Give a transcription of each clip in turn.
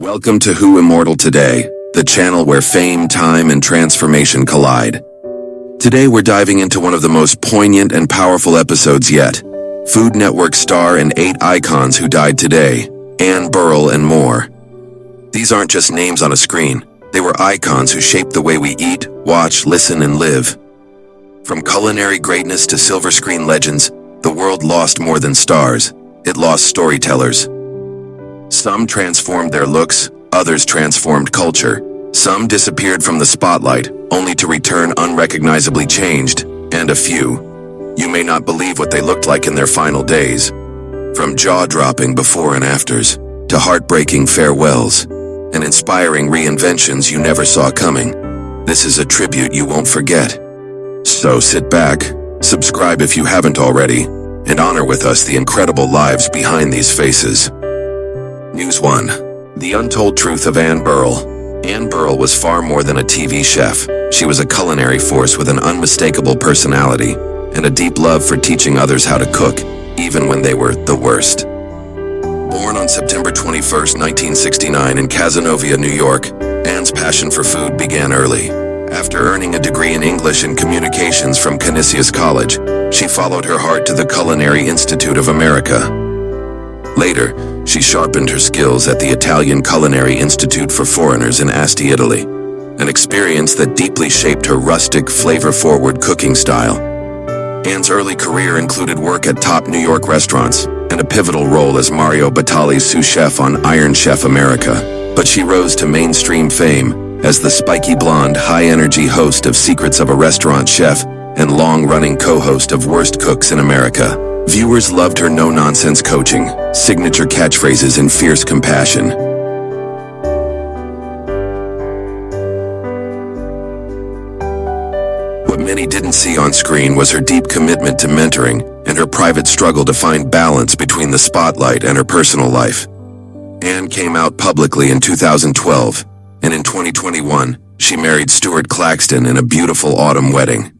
Welcome to Who Immortal Today, the channel where fame, time, and transformation collide. Today we're diving into one of the most poignant and powerful episodes yet. Food Network star and 8 icons who died today, Anne Burrell and more. These aren't just names on a screen. They were icons who shaped the way we eat, watch, listen, and live. From culinary greatness to silver screen legends, the world lost more than stars. It lost storytellers. Some transformed their looks, others transformed culture. Some disappeared from the spotlight, only to return unrecognizably changed, and a few. You may not believe what they looked like in their final days. From jaw-dropping before and afters, to heartbreaking farewells, and inspiring reinventions you never saw coming. This is a tribute you won't forget. So sit back, subscribe if you haven't already, and honor with us the incredible lives behind these faces. News 1. The untold truth of Anne Burrell. Anne Burrell was far more than a TV chef. She was a culinary force with an unmistakable personality and a deep love for teaching others how to cook, even when they were the worst. Born on September 21, 1969 in Cazenovia, New York, Anne's passion for food began early. After earning a degree in English and Communications from Canisius College, she followed her heart to the Culinary Institute of America. Later, she sharpened her skills at the Italian Culinary Institute for Foreigners in Asti, Italy, an experience that deeply shaped her rustic, flavor-forward cooking style. Anne's early career included work at top New York restaurants and a pivotal role as Mario Batali's sous chef on Iron Chef America, but she rose to mainstream fame as the spiky blonde, high-energy host of Secrets of a Restaurant Chef and long-running co-host of Worst Cooks in America. Viewers loved her no-nonsense coaching, signature catchphrases, and fierce compassion. What many didn't see on screen was her deep commitment to mentoring and her private struggle to find balance between the spotlight and her personal life. Anne came out publicly in 2012, and in 2021, she married Stuart Claxton in a beautiful autumn wedding.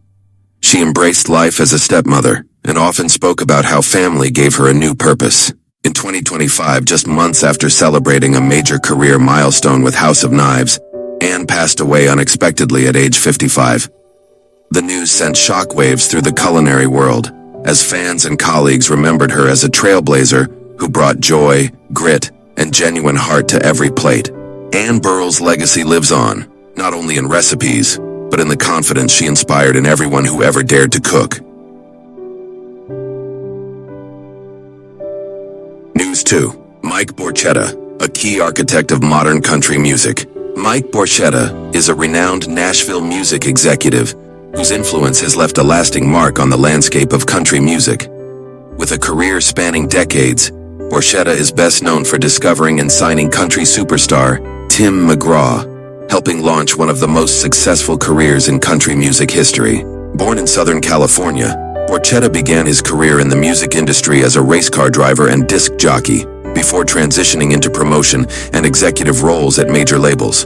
She embraced life as a stepmother and often spoke about how family gave her a new purpose. In 2025, just months after celebrating a major career milestone with House of Knives, Anne passed away unexpectedly at age 55. The news sent shockwaves through the culinary world, as fans and colleagues remembered her as a trailblazer who brought joy, grit, and genuine heart to every plate. Anne Burrell's legacy lives on, not only in recipes, but in the confidence she inspired in everyone who ever dared to cook. News 2. Mike Borchetta, a key architect of modern country music. Mike Borchetta is a renowned Nashville music executive whose influence has left a lasting mark on the landscape of country music. With a career spanning decades, Borchetta is best known for discovering and signing country superstar Tim McGraw, helping launch one of the most successful careers in country music history. Born in Southern California, Borchetta began his career in the music industry as a race car driver and disc jockey, before transitioning into promotion and executive roles at major labels.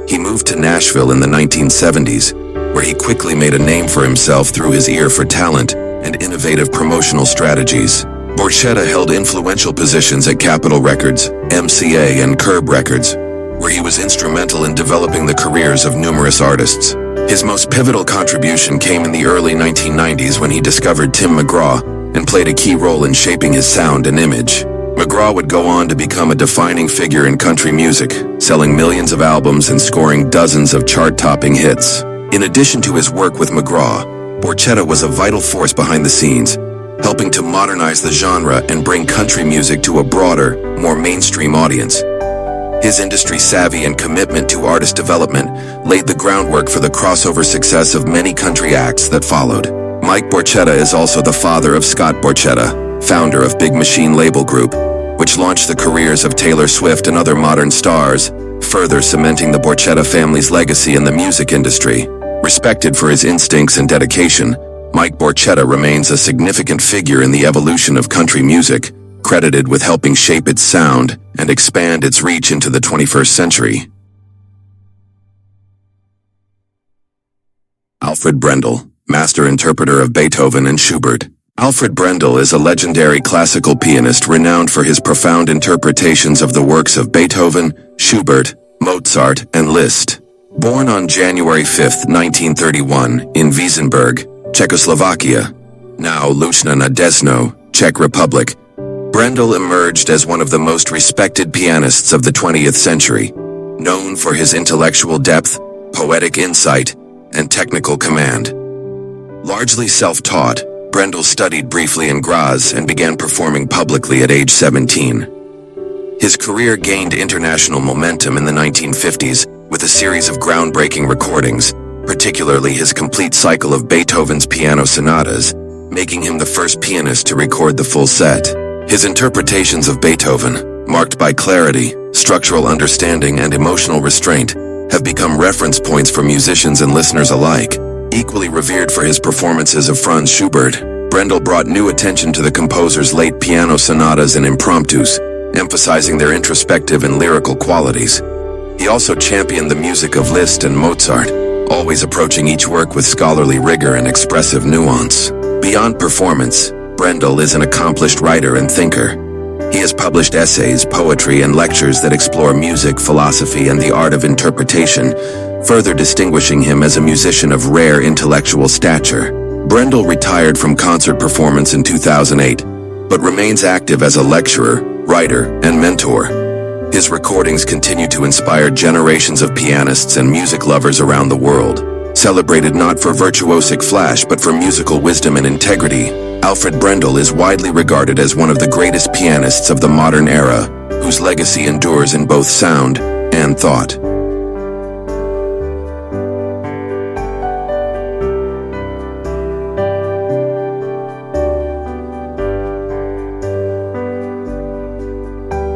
He moved to Nashville in the 1970s, where he quickly made a name for himself through his ear for talent and innovative promotional strategies. Borchetta held influential positions at Capitol Records, MCA, and Curb Records, where he was instrumental in developing the careers of numerous artists. His most pivotal contribution came in the early 1990s when he discovered Tim McGraw and played a key role in shaping his sound and image. McGraw would go on to become a defining figure in country music, selling millions of albums and scoring dozens of chart-topping hits. In addition to his work with McGraw, Borchetta was a vital force behind the scenes, helping to modernize the genre and bring country music to a broader, more mainstream audience. His industry savvy and commitment to artist development laid the groundwork for the crossover success of many country acts that followed. Mike Borchetta is also the father of Scott Borchetta, founder of Big Machine Label Group, which launched the careers of Taylor Swift and other modern stars, further cementing the Borchetta family's legacy in the music industry. Respected for his instincts and dedication, Mike Borchetta remains a significant figure in the evolution of country music, credited with helping shape its sound and expand its reach into the 21st century. Alfred Brendel, master interpreter of Beethoven and Schubert. Alfred Brendel is a legendary classical pianist renowned for his profound interpretations of the works of Beethoven, Schubert, Mozart, and Liszt. Born on January 5, 1931, in Wiesenberg, Czechoslovakia, now Lučna nad Desnou, Czech Republic, Brendel emerged as one of the most respected pianists of the 20th century, known for his intellectual depth, poetic insight, and technical command. Largely self-taught, Brendel studied briefly in Graz and began performing publicly at age 17. His career gained international momentum in the 1950s with a series of groundbreaking recordings, particularly his complete cycle of Beethoven's piano sonatas, making him the first pianist to record the full set. His interpretations of Beethoven, marked by clarity, structural understanding, and emotional restraint, have become reference points for musicians and listeners alike. Equally revered for his performances of Franz Schubert, Brendel brought new attention to the composer's late piano sonatas and impromptus, emphasizing their introspective and lyrical qualities. He also championed the music of Liszt and Mozart, always approaching each work with scholarly rigor and expressive nuance. Beyond performance, Brendel is an accomplished writer and thinker. He has published essays, poetry, and lectures that explore music, philosophy, and the art of interpretation, further distinguishing him as a musician of rare intellectual stature. Brendel retired from concert performance in 2008, but remains active as a lecturer, writer, and mentor. His recordings continue to inspire generations of pianists and music lovers around the world. Celebrated not for virtuosic flash but for musical wisdom and integrity, Alfred Brendel is widely regarded as one of the greatest pianists of the modern era, whose legacy endures in both sound and thought.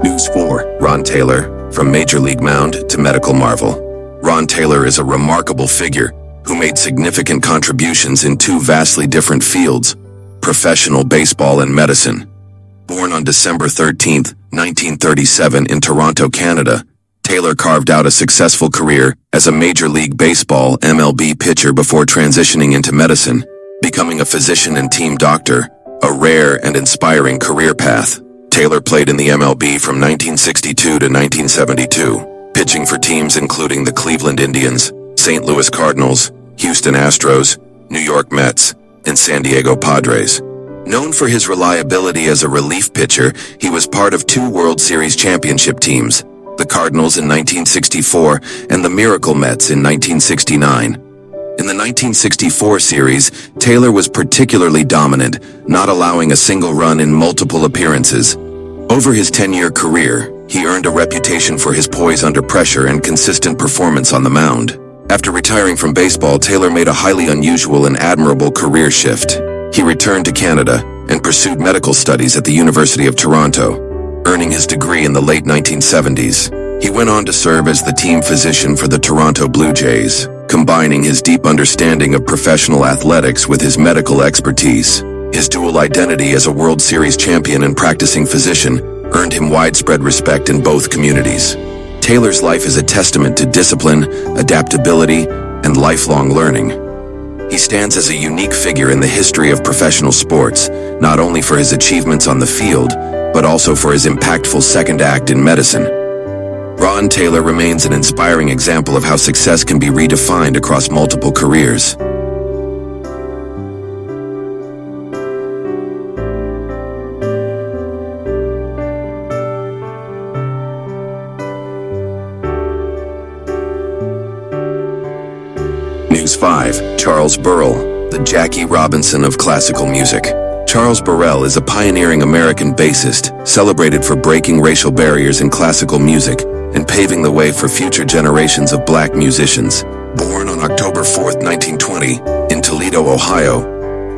News 4. Ron Taylor, from Major League Mound to medical marvel. Ron Taylor is a remarkable figure who made significant contributions in two vastly different fields, professional baseball and medicine. Born on December 13, 1937 in Toronto, Canada, Taylor carved out a successful career as a Major League Baseball (MLB) pitcher before transitioning into medicine, becoming a physician and team doctor, a rare and inspiring career path. Taylor played in the MLB from 1962 to 1972, pitching for teams including the Cleveland Indians, St. Louis Cardinals, Houston Astros, New York Mets, and San Diego Padres. Known for his reliability as a relief pitcher, he was part of two World Series championship teams, the Cardinals in 1964 and the Miracle Mets in 1969. In the 1964 series, Taylor was particularly dominant, not allowing a single run in multiple appearances. Over his 10-year career, he earned a reputation for his poise under pressure and consistent performance on the mound. After retiring from baseball, Taylor made a highly unusual and admirable career shift. He returned to Canada and pursued medical studies at the University of Toronto, earning his degree in the late 1970s. He went on to serve as the team physician for the Toronto Blue Jays, combining his deep understanding of professional athletics with his medical expertise. His dual identity as a World Series champion and practicing physician earned him widespread respect in both communities. Taylor's life is a testament to discipline, adaptability, and lifelong learning. He stands as a unique figure in the history of professional sports, not only for his achievements on the field, but also for his impactful second act in medicine. Ron Taylor remains an inspiring example of how success can be redefined across multiple careers. News 5. Charles Burrell, the Jackie Robinson of classical music. Charles Burrell is a pioneering American bassist, celebrated for breaking racial barriers in classical music and paving the way for future generations of black musicians. Born on October 4, 1920, in Toledo, Ohio,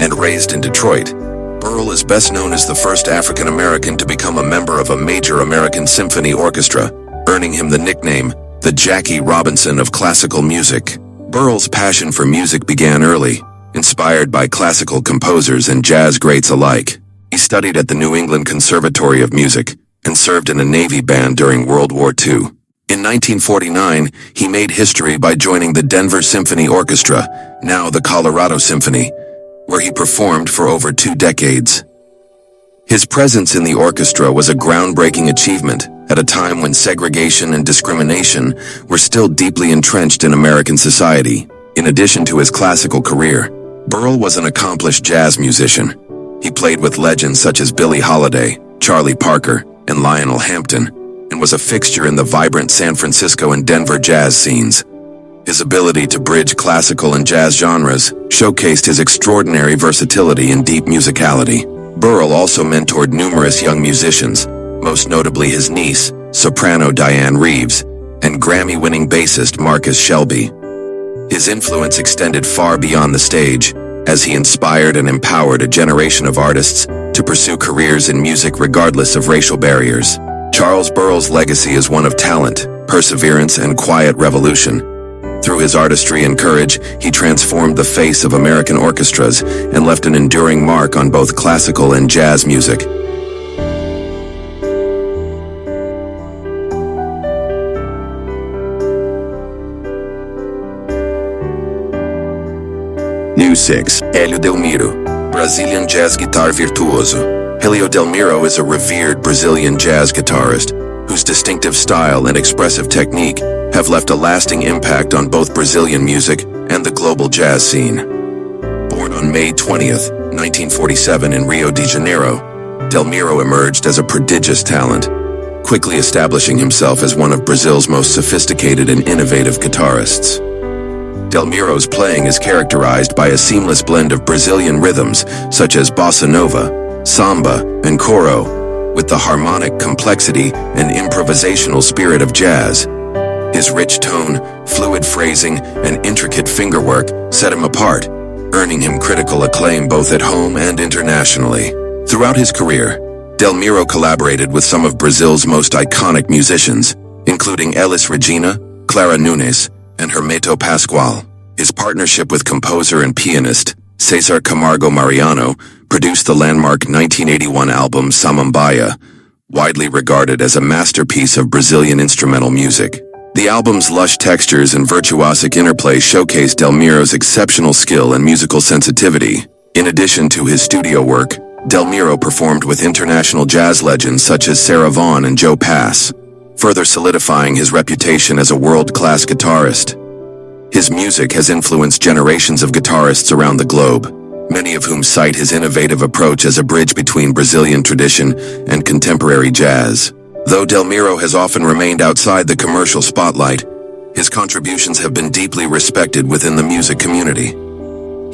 and raised in Detroit, Burrell is best known as the first African American to become a member of a major American symphony orchestra, earning him the nickname, the Jackie Robinson of classical music. Burrell's passion for music began early, inspired by classical composers and jazz greats alike. He studied at the New England Conservatory of Music and served in a Navy band during World War II. In 1949, he made history by joining the Denver Symphony Orchestra, now the Colorado Symphony, where he performed for over 2 decades. His presence in the orchestra was a groundbreaking achievement, at a time when segregation and discrimination were still deeply entrenched in American society. In addition to his classical career, Burrell was an accomplished jazz musician. He played with legends such as Billie Holiday, Charlie Parker, and Lionel Hampton, and was a fixture in the vibrant San Francisco and Denver jazz scenes. His ability to bridge classical and jazz genres showcased his extraordinary versatility and deep musicality. Burrell also mentored numerous young musicians, most notably his niece, soprano Diane Reeves, and Grammy-winning bassist Marcus Shelby. His influence extended far beyond the stage, as he inspired and empowered a generation of artists to pursue careers in music regardless of racial barriers. Charles Burrell's legacy is one of talent, perseverance, and quiet revolution. Through his artistry and courage, he transformed the face of American orchestras and left an enduring mark on both classical and jazz music. New 6. Hélio Delmiro, Brazilian jazz guitar virtuoso. Hélio Delmiro is a revered Brazilian jazz guitarist whose distinctive style and expressive technique have left a lasting impact on both Brazilian music and the global jazz scene. Born on May 20th, 1947 in Rio de Janeiro, Delmiro emerged as a prodigious talent, quickly establishing himself as one of Brazil's most sophisticated and innovative guitarists. Delmiro's playing is characterized by a seamless blend of Brazilian rhythms such as bossa nova, samba, and choro, with the harmonic complexity and improvisational spirit of jazz. His rich tone, fluid phrasing, and intricate fingerwork set him apart, earning him critical acclaim both at home and internationally. Throughout his career, Delmiro collaborated with some of Brazil's most iconic musicians, including Elis Regina, Clara Nunes, and Hermeto Pascoal. His partnership with composer and pianist Cesar Camargo Mariano produced the landmark 1981 album Samambaia, widely regarded as a masterpiece of Brazilian instrumental music. The album's lush textures and virtuosic interplay showcased Delmiro's exceptional skill and musical sensitivity. In addition to his studio work, Delmiro performed with international jazz legends such as Sarah Vaughan and Joe Pass, further solidifying his reputation as a world-class guitarist. His music has influenced generations of guitarists around the globe, many of whom cite his innovative approach as a bridge between Brazilian tradition and contemporary jazz. Though Delmiro has often remained outside the commercial spotlight, his contributions have been deeply respected within the music community.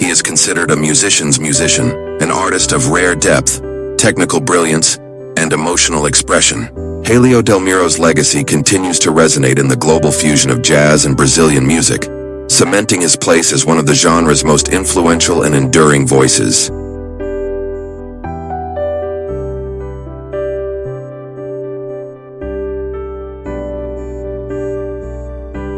He is considered a musician's musician, an artist of rare depth, technical brilliance, and emotional expression. Hélio Delmiro's legacy continues to resonate in the global fusion of jazz and Brazilian music, cementing his place as one of the genre's most influential and enduring voices.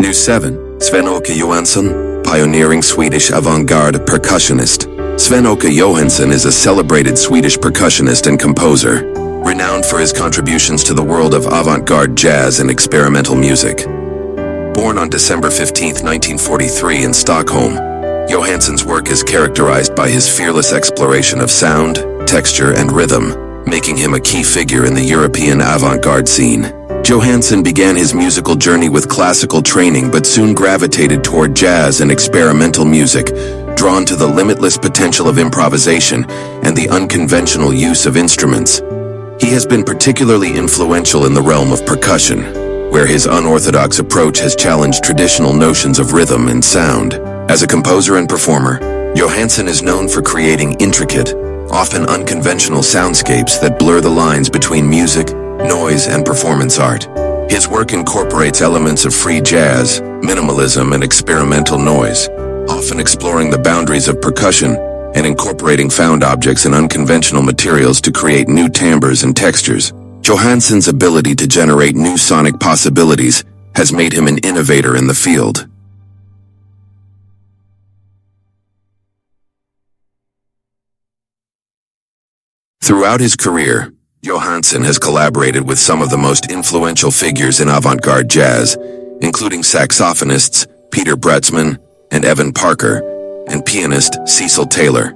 New 7. Sven-Åke Johansson, pioneering Swedish avant-garde percussionist. Sven-Åke Johansson is a celebrated Swedish percussionist and composer, renowned for his contributions to the world of avant-garde jazz and experimental music. Born on December 15, 1943 in Stockholm, Johansson's work is characterized by his fearless exploration of sound, texture, and rhythm, making him a key figure in the European avant-garde scene. Johansson began his musical journey with classical training but soon gravitated toward jazz and experimental music, drawn to the limitless potential of improvisation and the unconventional use of instruments. He has been particularly influential in the realm of percussion, where his unorthodox approach has challenged traditional notions of rhythm and sound. As a composer and performer, Johansson is known for creating intricate, often unconventional soundscapes that blur the lines between music, noise, and performance art. His work incorporates elements of free jazz, minimalism, and experimental noise, often exploring the boundaries of percussion and incorporating found objects and unconventional materials to create new timbres and textures. Johansson's ability to generate new sonic possibilities has made him an innovator in the field. Throughout his career, Johansson has collaborated with some of the most influential figures in avant-garde jazz, including saxophonists Peter Bretzman and Evan Parker, and pianist Cecil Taylor.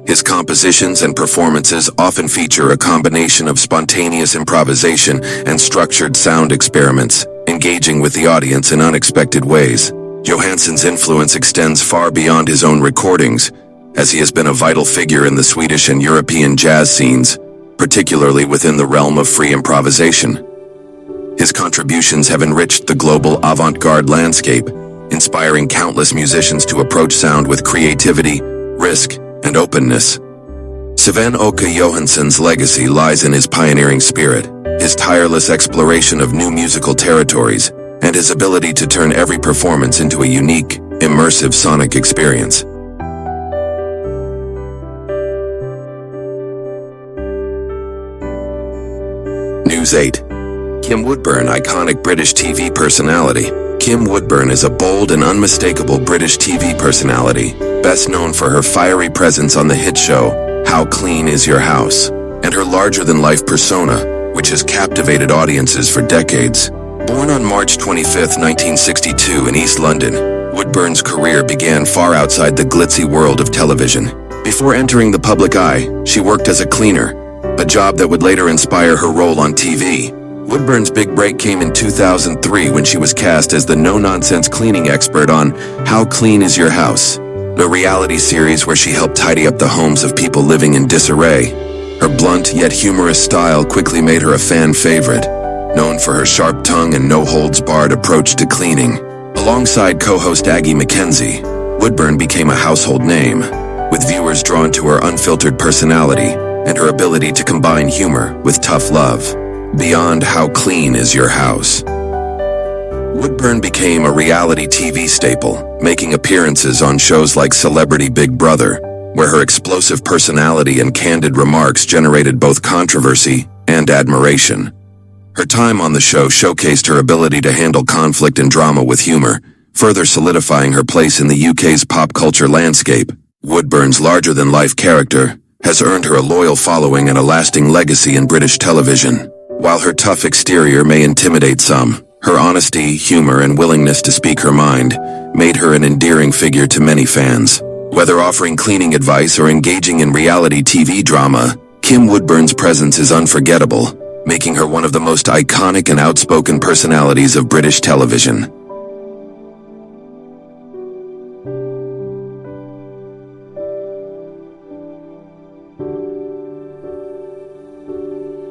His compositions and performances often feature a combination of spontaneous improvisation and structured sound experiments, engaging with the audience in unexpected ways. Johansson's influence extends far beyond his own recordings, as he has been a vital figure in the Swedish and European jazz scenes, particularly within the realm of free improvisation. His contributions have enriched the global avant-garde landscape, inspiring countless musicians to approach sound with creativity, risk, and openness. Sven-Åke Johansson's legacy lies in his pioneering spirit, his tireless exploration of new musical territories, and his ability to turn every performance into a unique, immersive sonic experience. News 8. Kim Woodburn, iconic British TV personality. Kim Woodburn is a bold and unmistakable British TV personality, best known for her fiery presence on the hit show, How Clean Is Your House, and her larger-than-life persona, which has captivated audiences for decades. Born on March 25, 1962 in East London, Woodburn's career began far outside the glitzy world of television. Before entering the public eye, she worked as a cleaner, a job that would later inspire her role on TV. Woodburn's big break came in 2003 when she was cast as the no-nonsense cleaning expert on How Clean Is Your House, a reality series where she helped tidy up the homes of people living in disarray. Her blunt yet humorous style quickly made her a fan favorite, known for her sharp tongue and no-holds-barred approach to cleaning. Alongside co-host Aggie McKenzie, Woodburn became a household name, with viewers drawn to her unfiltered personality and her ability to combine humor with tough love. Beyond How Clean Is Your House, Woodburn became a reality TV staple, making appearances on shows like Celebrity Big Brother, where her explosive personality and candid remarks generated both controversy and admiration. Her time on the show showcased her ability to handle conflict and drama with humor, further solidifying her place in the UK's pop culture landscape. Woodburn's larger-than-life character has earned her a loyal following and a lasting legacy in British television. While her tough exterior may intimidate some, her honesty, humor, and willingness to speak her mind made her an endearing figure to many fans. Whether offering cleaning advice or engaging in reality TV drama, Kim Woodburn's presence is unforgettable, making her one of the most iconic and outspoken personalities of British television.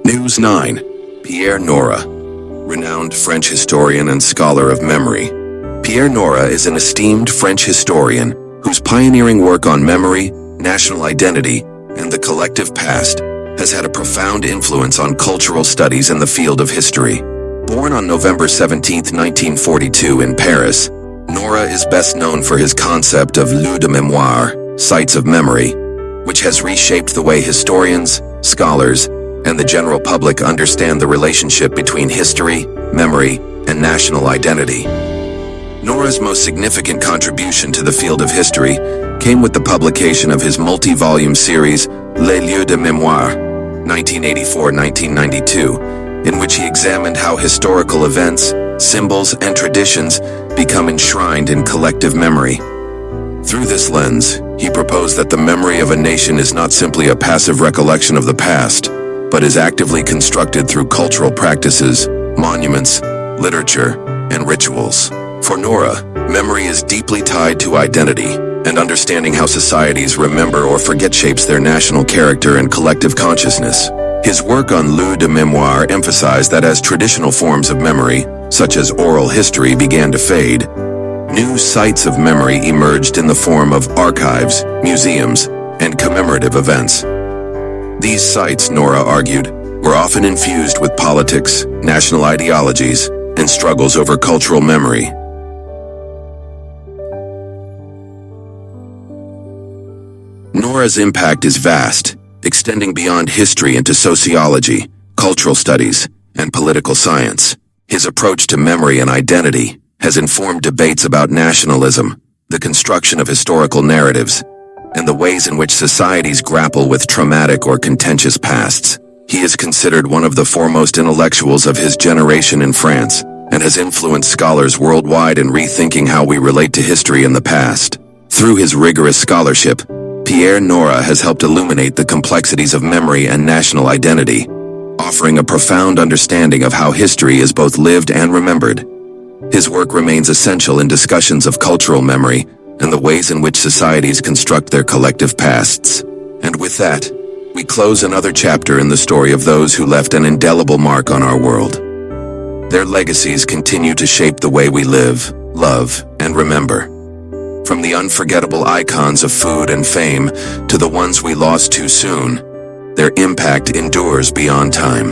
News 9. Pierre Nora, renowned French historian and scholar of memory. Pierre Nora is an esteemed French historian whose pioneering work on memory, national identity, and the collective past has had a profound influence on cultural studies in the field of history. Born on November 17, 1942 in Paris, Nora is best known for his concept of lieux de mémoire, sites of memory, which has reshaped the way historians, scholars, and the general public understand the relationship between history, memory, and national identity. Nora's most significant contribution to the field of history came with the publication of his multi-volume series, Les Lieux de Mémoire, 1984-1992, in which he examined how historical events, symbols, and traditions become enshrined in collective memory. Through this lens, he proposed that the memory of a nation is not simply a passive recollection of the past, but is actively constructed through cultural practices, monuments, literature, and rituals. For Nora, memory is deeply tied to identity, and understanding how societies remember or forget shapes their national character and collective consciousness. His work on lieux de mémoire emphasized that as traditional forms of memory, such as oral history, began to fade, new sites of memory emerged in the form of archives, museums, and commemorative events. These sites, Nora argued, were often infused with politics, national ideologies, and struggles over cultural memory. Nora's impact is vast, extending beyond history into sociology, cultural studies, and political science. His approach to memory and identity has informed debates about nationalism, the construction of historical narratives, and the ways in which societies grapple with traumatic or contentious pasts. He is considered one of the foremost intellectuals of his generation in France, and has influenced scholars worldwide in rethinking how we relate to history in the past. Through his rigorous scholarship, Pierre Nora has helped illuminate the complexities of memory and national identity, offering a profound understanding of how history is both lived and remembered. His work remains essential in discussions of cultural memory and the ways in which societies construct their collective pasts. And with that, we close another chapter in the story of those who left an indelible mark on our world. Their legacies continue to shape the way we live, love, and remember. From the unforgettable icons of food and fame to the ones we lost too soon, their impact endures beyond time.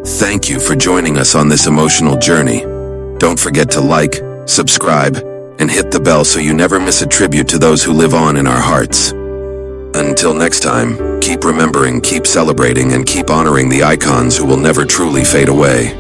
Thank you for joining us on this emotional journey. Don't forget to like, subscribe, and hit the bell so you never miss a tribute to those who live on in our hearts. Until next time, keep remembering, keep celebrating, and keep honoring the icons who will never truly fade away.